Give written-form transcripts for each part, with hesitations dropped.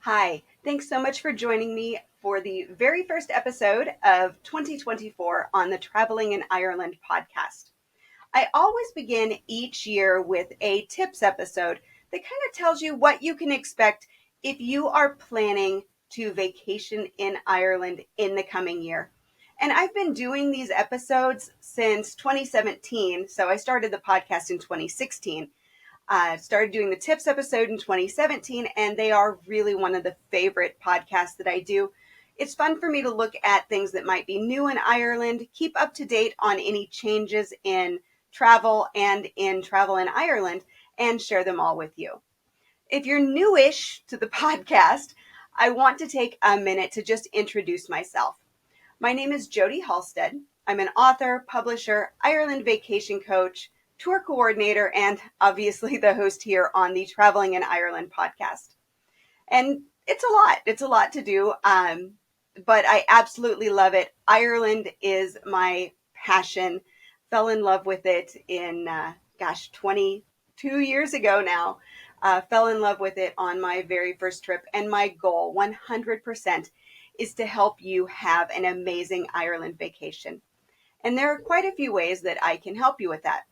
Hi, thanks so much for joining me for the very first episode of 2024 on the Traveling in Ireland podcast. I always begin each year with a tips episode that kind of tells you what you can expect if you are planning to vacation in Ireland in the coming year. And I've been doing these episodes since 2017, so I started the podcast in 2016. Started doing the tips episode in 2017, and they are really one of the favorite podcasts that I do. It's fun for me to look at things that might be new in Ireland, keep up to date on any changes in travel and in travel in Ireland, and share them all with you. If you're newish to the podcast, I want to take a minute to just introduce myself. My name is Jody Halstead. I'm an author, publisher, Ireland vacation coach, tour coordinator, and obviously the host here on the Traveling in Ireland podcast. And it's a lot. It's a lot to do, but I absolutely love it. Ireland is my passion. Fell in love with it in, 22 years ago now. Fell in love with it on my very first trip. And my goal, 100%, is to help you have an amazing Ireland vacation. And there are quite a few ways that I can help you with that.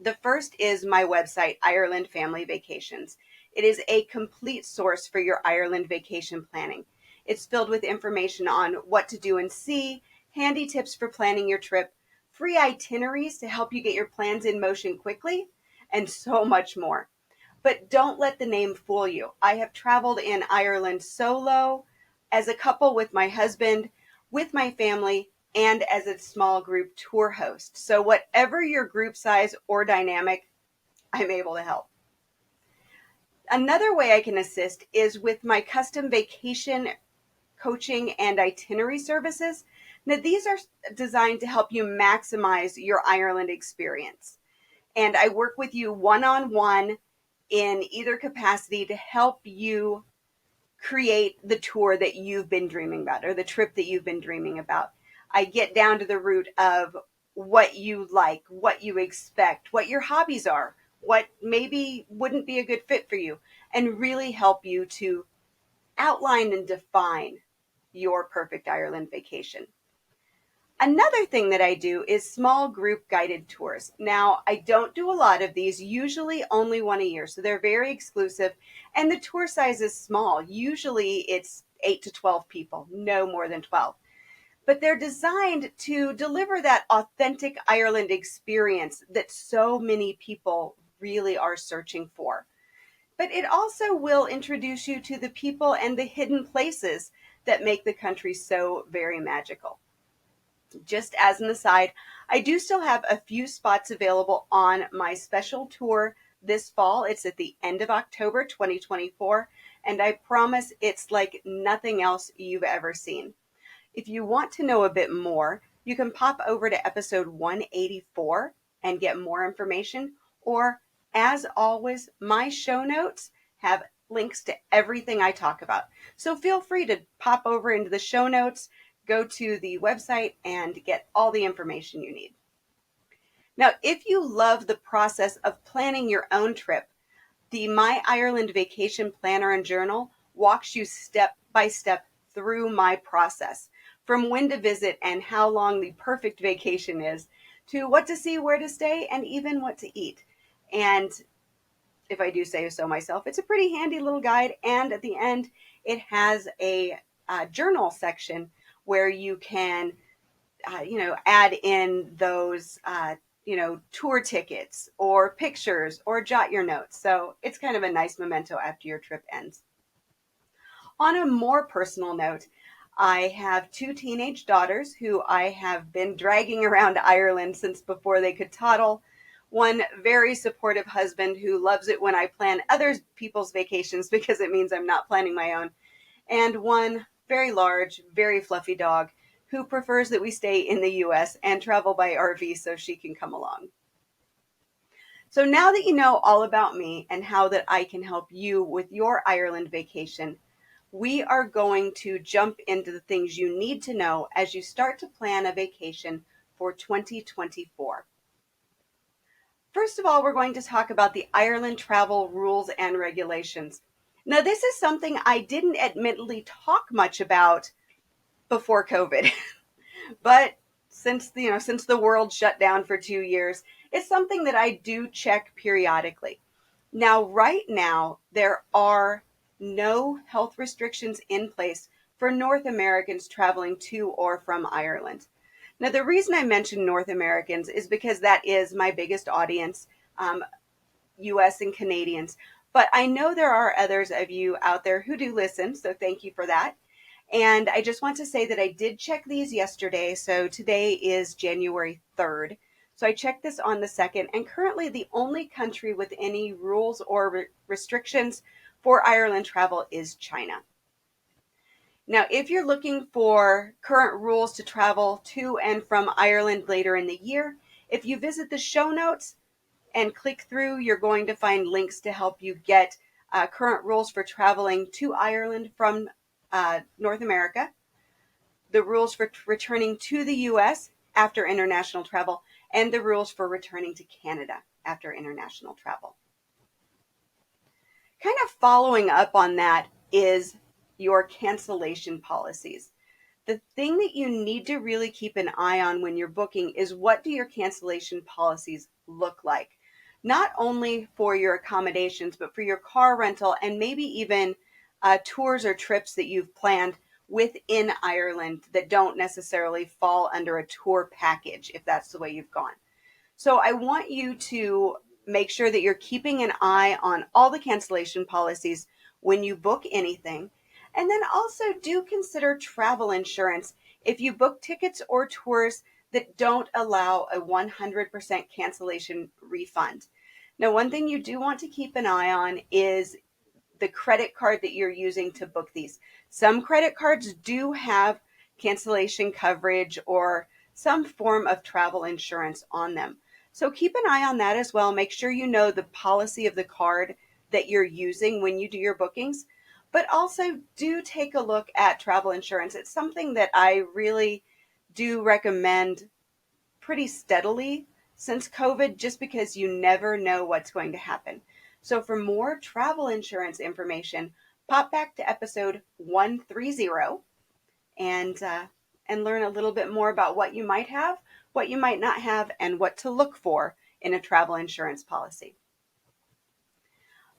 The first is my website, Ireland Family Vacations. It is a complete source for your Ireland vacation planning. It's filled with information on what to do and see, handy tips for planning your trip, free itineraries to help you get your plans in motion quickly, and so much more. But don't let the name fool you. I have traveled in Ireland solo, as a couple with my husband, with my family, and as a small group tour host. So whatever your group size or dynamic, I'm able to help. Another way I can assist is with my custom vacation coaching and itinerary services. Now, these are designed to help you maximize your Ireland experience. And I work with you one-on-one in either capacity to help you create the tour that you've been dreaming about or the trip that you've been dreaming about. I get down to the root of what you like, what you expect, what your hobbies are, what maybe wouldn't be a good fit for you, and really help you to outline and define your perfect Ireland vacation. Another thing that I do is small group guided tours. Now, I don't do a lot of these, usually only one a year, so they're very exclusive, and the tour size is small. Usually it's 8 to 12 people, no more than 12. But they're designed to deliver that authentic Ireland experience that so many people really are searching for. But it also will introduce you to the people and the hidden places that make the country so very magical. Just as an aside, I do still have a few spots available on my special tour this fall. It's at the end of October 2024, and I promise it's like nothing else you've ever seen. If you want to know a bit more, you can pop over to episode 184 and get more information. Or, as always, my show notes have links to everything I talk about. So feel free to pop over into the show notes, go to the website, and get all the information you need. Now, if you love the process of planning your own trip, the My Ireland Vacation Planner and Journal walks you step by step through my process, from when to visit and how long the perfect vacation is, to what to see, where to stay, and even what to eat. And if I do say so myself, it's a pretty handy little guide. And at the end, it has a journal section where you can, add in those, tour tickets or pictures or jot your notes. So it's kind of a nice memento after your trip ends. On a more personal note, I have 2 teenage daughters who I have been dragging around Ireland since before they could toddle. One very supportive husband who loves it when I plan other people's vacations because it means I'm not planning my own. And one very large, very fluffy dog who prefers that we stay in the US and travel by RV so she can come along. So now that you know all about me and how that I can help you with your Ireland vacation, we are going to jump into the things you need to know as you start to plan a vacation for 2024. First of all, we're going to talk about the Ireland travel rules and regulations. Now, this is something I didn't admittedly talk much about before COVID, but since the world shut down for 2 years, it's something that I do check periodically. Now, right now, there are no health restrictions in place for North Americans traveling to or from Ireland. Now, the reason I mention North Americans is because that is my biggest audience, US and Canadians. But I know there are others of you out there who do listen, so thank you for that. And I just want to say that I did check these yesterday. So today is January 3rd. So I checked this on the 2nd, and currently the only country with any rules or restrictions for Ireland travel is China. Now, if you're looking for current rules to travel to and from Ireland later in the year, if you visit the show notes and click through, you're going to find links to help you get current rules for traveling to Ireland from North America, the rules for returning to the US after international travel, and the rules for returning to Canada after international travel. Kind of following up on that is your cancellation policies. The thing that you need to really keep an eye on when you're booking is, what do your cancellation policies look like? Not only for your accommodations, but for your car rental and maybe even tours or trips that you've planned within Ireland that don't necessarily fall under a tour package, if that's the way you've gone. So I want you to make sure that you're keeping an eye on all the cancellation policies when you book anything. And then also do consider travel insurance if you book tickets or tours that don't allow a 100% cancellation refund. Now, one thing you do want to keep an eye on is the credit card that you're using to book these. Some credit cards do have cancellation coverage or some form of travel insurance on them. So keep an eye on that as well. Make sure you know the policy of the card that you're using when you do your bookings, but also do take a look at travel insurance. It's something that I really do recommend pretty steadily since COVID, just because you never know what's going to happen. So for more travel insurance information, pop back to episode 130 and learn a little bit more about what you might have, what you might not have, and what to look for in a travel insurance policy.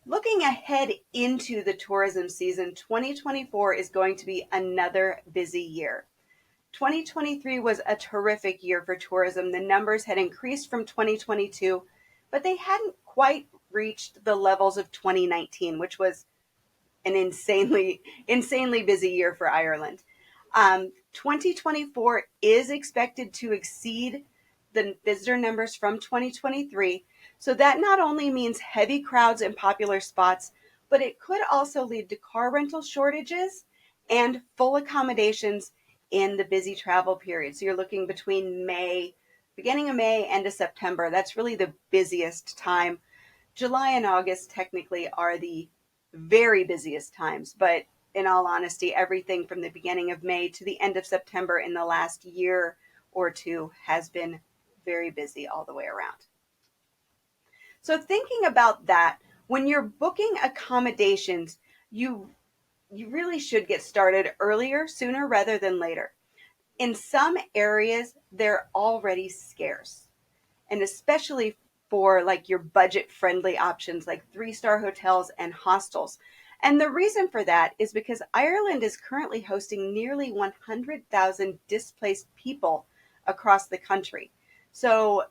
Looking ahead into the tourism season, 2024 is going to be another busy year. 2023 was a terrific year for tourism. The numbers had increased from 2022, but they hadn't quite reached the levels of 2019, which was an insanely busy year for Ireland. 2024 is expected to exceed the visitor numbers from 2023. So that not only means heavy crowds in popular spots, but it could also lead to car rental shortages and full accommodations in the busy travel period. So you're looking between beginning of May, end of September. That's really the busiest time. July and August technically are the very busiest times, but in all honesty, everything from the beginning of May to the end of September in the last year or two has been very busy all the way around. So thinking about that, when you're booking accommodations, you really should get started earlier, sooner rather than later. In some areas, they're already scarce, and especially for like your budget friendly options like 3-star hotels and hostels. And the reason for that is because Ireland is currently hosting nearly 100,000 displaced people across the country. So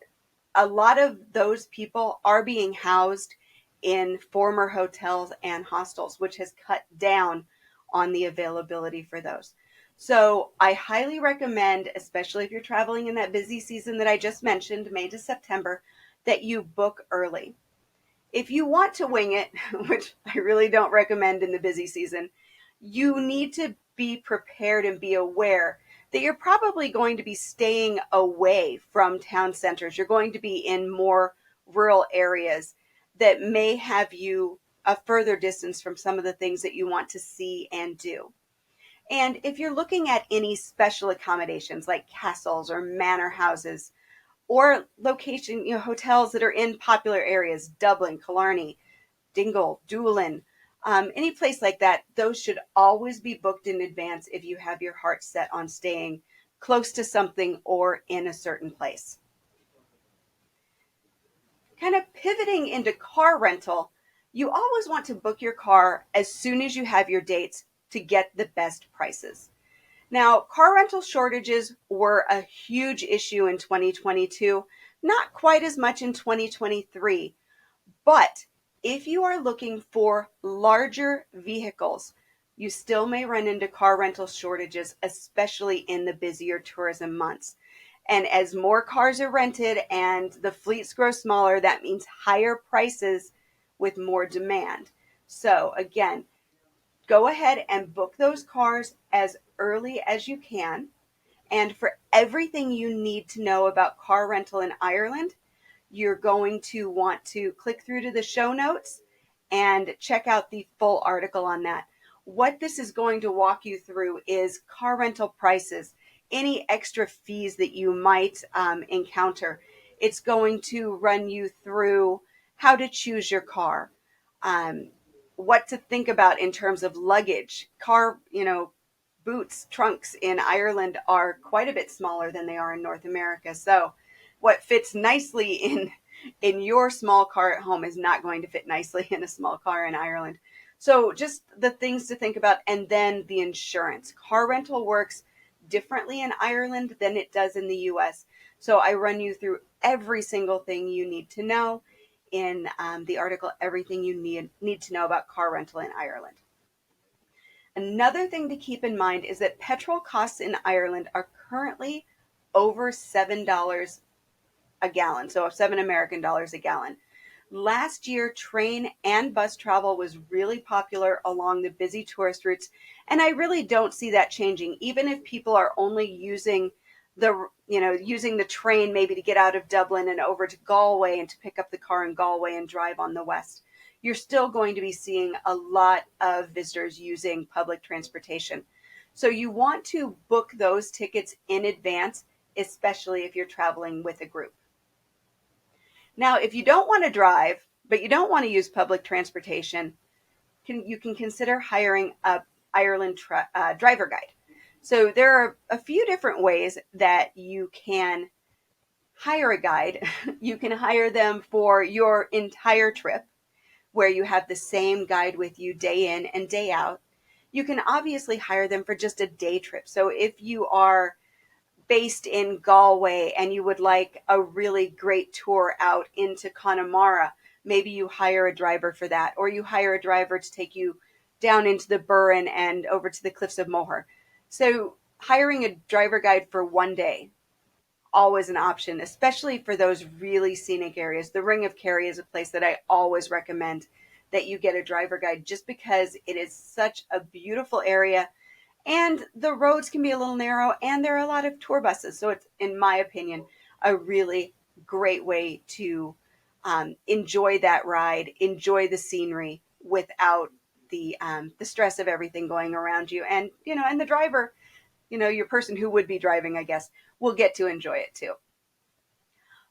a lot of those people are being housed in former hotels and hostels, which has cut down on the availability for those. So I highly recommend, especially if you're traveling in that busy season that I just mentioned, May to September, that you book early. If you want to wing it, which I really don't recommend in the busy season, you need to be prepared and be aware that you're probably going to be staying away from town centers. You're going to be in more rural areas that may have you a further distance from some of the things that you want to see and do. And if you're looking at any special accommodations like castles or manor houses, or location, hotels that are in popular areas, Dublin, Killarney, Dingle, Doolin, any place like that. Those should always be booked in advance if you have your heart set on staying close to something or in a certain place. Kind of pivoting into car rental, you always want to book your car as soon as you have your dates to get the best prices. Now, car rental shortages were a huge issue in 2022, not quite as much in 2023, but if you are looking for larger vehicles, you still may run into car rental shortages, especially in the busier tourism months. And as more cars are rented and the fleets grow smaller, that means higher prices with more demand. So again, go ahead and book those cars as early as you can. And for everything you need to know about car rental in Ireland, you're going to want to click through to the show notes and check out the full article on that. What this is going to walk you through is car rental prices, any extra fees that you might encounter. It's going to run you through how to choose your car, um, what to think about in terms of luggage. Boots, trunks in Ireland are quite a bit smaller than they are in North America. So what fits nicely in your small car at home is not going to fit nicely in a small car in Ireland. So just the things to think about, and then the insurance. Car rental works differently in Ireland than it does in the US. So I run you through every single thing you need to know in the article, everything you need to know about car rental in Ireland. Another thing to keep in mind is that petrol costs in Ireland are currently over $7 a gallon, so $7 American a gallon. Last year, train and bus travel was really popular along the busy tourist routes, and I really don't see that changing, even if people are only using the train maybe to get out of Dublin and over to Galway and to pick up the car in Galway and drive on the west. You're still going to be seeing a lot of visitors using public transportation. So you want to book those tickets in advance, especially if you're traveling with a group. Now, if you don't want to drive, but you don't want to use public transportation, you can consider hiring a Ireland driver guide. So there are a few different ways that you can hire a guide. You can hire them for your entire trip, where you have the same guide with you day in and day out. You can obviously hire them for just a day trip. So if you are based in Galway and you would like a really great tour out into Connemara, maybe you hire a driver for that, or you hire a driver to take you down into the Burren and over to the Cliffs of Moher. So hiring a driver guide for one day, always an option, especially for those really scenic areas. The Ring of Kerry is a place that I always recommend that you get a driver guide, just because it is such a beautiful area and the roads can be a little narrow and there are a lot of tour buses. So it's, in my opinion, a really great way to enjoy that ride, enjoy the scenery without the stress of everything going around you. And, and the driver, your person who would be driving, I guess, will get to enjoy it too.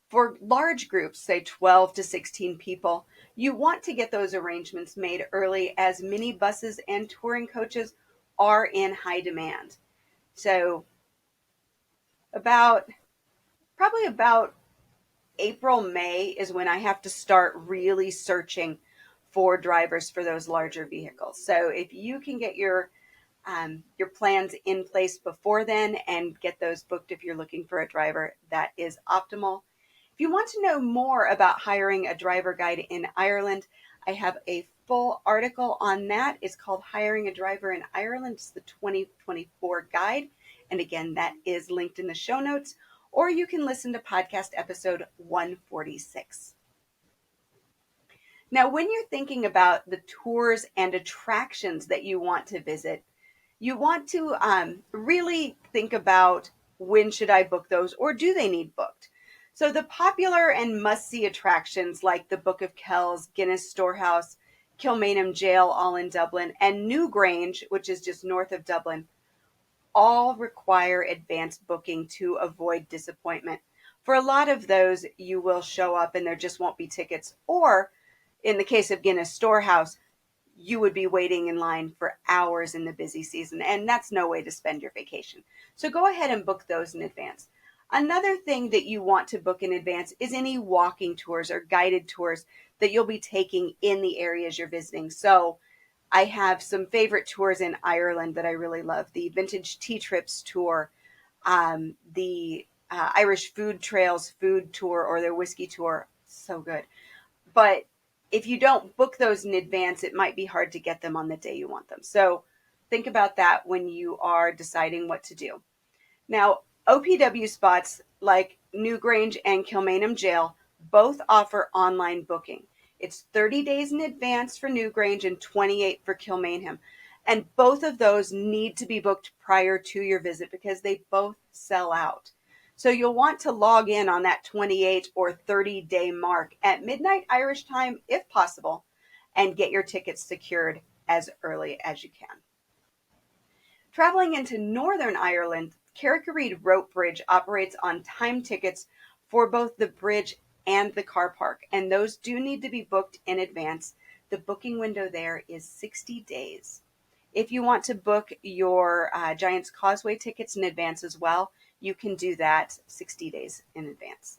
For large groups, say 12 to 16 people, you want to get those arrangements made early, as mini buses and touring coaches are in high demand. So probably about April, May is when I have to start really searching for drivers for those larger vehicles. So if you can get your plans in place before then and get those booked if you're looking for a driver, that is optimal. If you want to know more about hiring a driver guide in Ireland, I have a full article on that. It's called Hiring a Driver in Ireland. It's the 2024 guide. And again, that is linked in the show notes, or you can listen to podcast episode 146. Now, when you're thinking about the tours and attractions that you want to visit, you want to really think about, when should I book those, or do they need booked? So the popular and must-see attractions like the Book of Kells, Guinness Storehouse, Kilmainham Jail, all in Dublin, and Newgrange, which is just north of Dublin, all require advanced booking to avoid disappointment. For a lot of those, you will show up and there just won't be tickets. Or in the case of Guinness Storehouse, you would be waiting in line for hours in the busy season, and that's no way to spend your vacation. So go ahead and book those in advance. Another thing that you want to book in advance is any walking tours or guided tours that you'll be taking in the areas you're visiting. So I have some favorite tours in Ireland that I really love. The Vintage Tea Trips tour, the Irish Food Trails food tour, or their whiskey tour. So good. But if you don't book those in advance, it might be hard to get them on the day you want them. So think about that when you are deciding what to do. Now, OPW spots like Newgrange and Kilmainham Jail both offer online booking. It's 30 days in advance for Newgrange and 28 for Kilmainham. And both of those need to be booked prior to your visit because they both sell out. So you'll want to log in on that 28 or 30-day mark at midnight Irish time, if possible, and get your tickets secured as early as you can. Traveling into Northern Ireland, Carrick-a-Reid Rope Bridge operates on time tickets for both the bridge and the car park, and those do need to be booked in advance. The booking window there is 60 days. If you want to book your Giant's Causeway tickets in advance as well, you can do that 60 days in advance.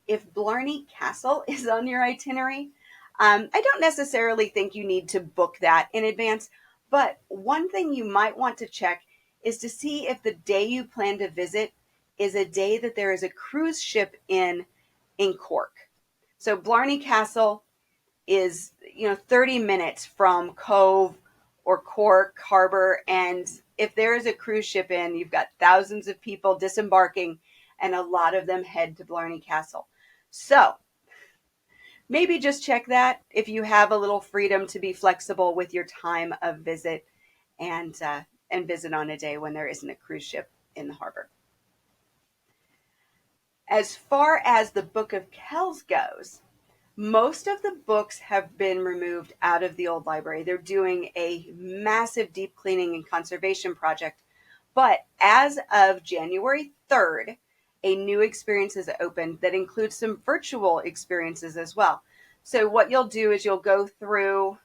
If Blarney Castle is on your itinerary, I don't necessarily think you need to book that in advance, but one thing you might want to check is to see if the day you plan to visit is a day that there is a cruise ship in Cork. So Blarney Castle is 30 minutes from Cove or Cork Harbor, and if there is a cruise ship in, you've got thousands of people disembarking, and a lot of them head to Blarney Castle. So maybe just check that if you have a little freedom to be flexible with your time of visit, and visit on a day when there isn't a cruise ship in the harbor. As far as the Book of Kells goes, most of the books have been removed out of the old library. They're doing a massive deep cleaning and conservation project. But as of January 3rd, a new experience has opened that includes some virtual experiences as well. So what you'll do is you'll go through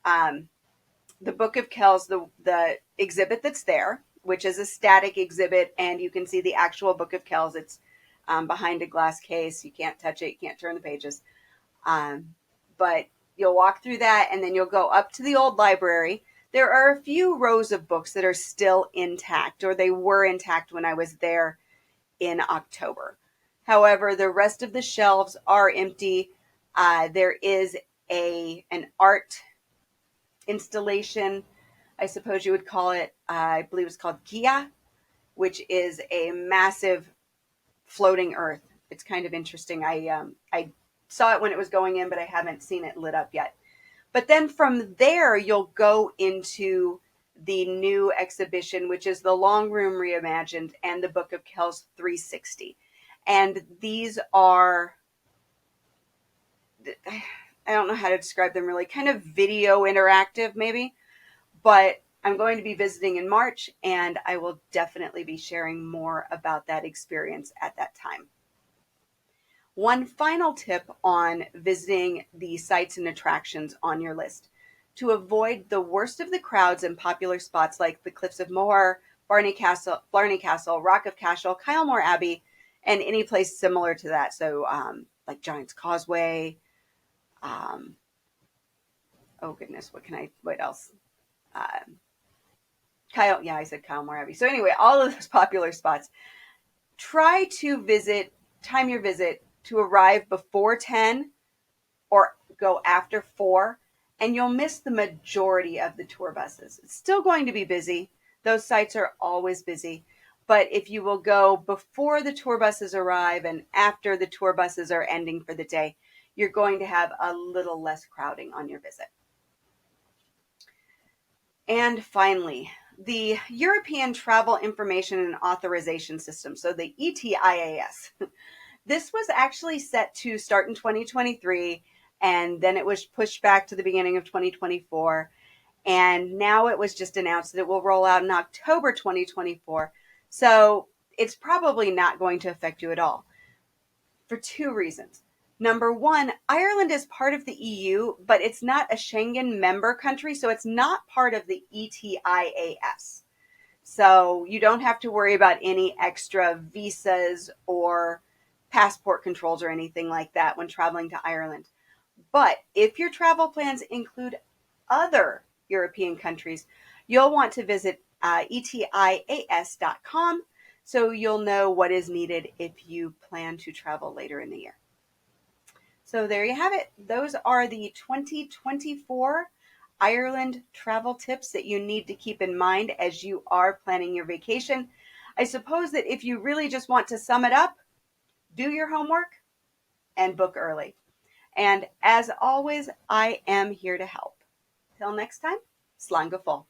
the Book of Kells, the exhibit that's there, which is a static exhibit, and you can see the actual Book of Kells. It's behind a glass case. You can't touch it. You can't turn the pages. But you'll walk through that, and then you'll go up to the old library. There are a few rows of books that are still intact, or they were intact when I was there in October. However, the rest of the shelves are empty. There is an art installation, I suppose you would call it. I believe it's called Gia, which is a massive floating earth. It's kind of interesting. I saw it when it was going in, but I haven't seen it lit up yet. But then from there, you'll go into the new exhibition, which is the Long Room Reimagined and the Book of Kells 360. And these are, I don't know how to describe them really, kind of video interactive maybe, but I'm going to be visiting in March, and I will definitely be sharing more about that experience at that time. One final tip on visiting the sites and attractions on your list: to avoid the worst of the crowds in popular spots like the Cliffs of Moher, Blarney Castle, Rock of Cashel, Kylemore Abbey, and any place similar to that. So like Giant's Causeway. Oh goodness, what else? I said Kylemore Abbey. So anyway, all of those popular spots. Try to time your visit to arrive before 10 or go after 4, and you'll miss the majority of the tour buses. It's still going to be busy. Those sites are always busy. But if you will go before the tour buses arrive and after the tour buses are ending for the day, you're going to have a little less crowding on your visit. And finally, the European Travel Information and Authorization System, so the ETIAS. This was actually set to start in 2023, and then it was pushed back to the beginning of 2024. And now it was just announced that it will roll out in October 2024. So it's probably not going to affect you at all for two reasons. Number one, Ireland is part of the EU, but it's not a Schengen member country, so it's not part of the ETIAS. So you don't have to worry about any extra visas or passport controls or anything like that when traveling to Ireland. But if your travel plans include other European countries, you'll want to visit etias.com so you'll know what is needed if you plan to travel later in the year. So there you have it. Those are the 2024 Ireland travel tips that you need to keep in mind as you are planning your vacation. I suppose that if you really just want to sum it up, do your homework and book early. And as always, I am here to help. Till next time, slán go fóill.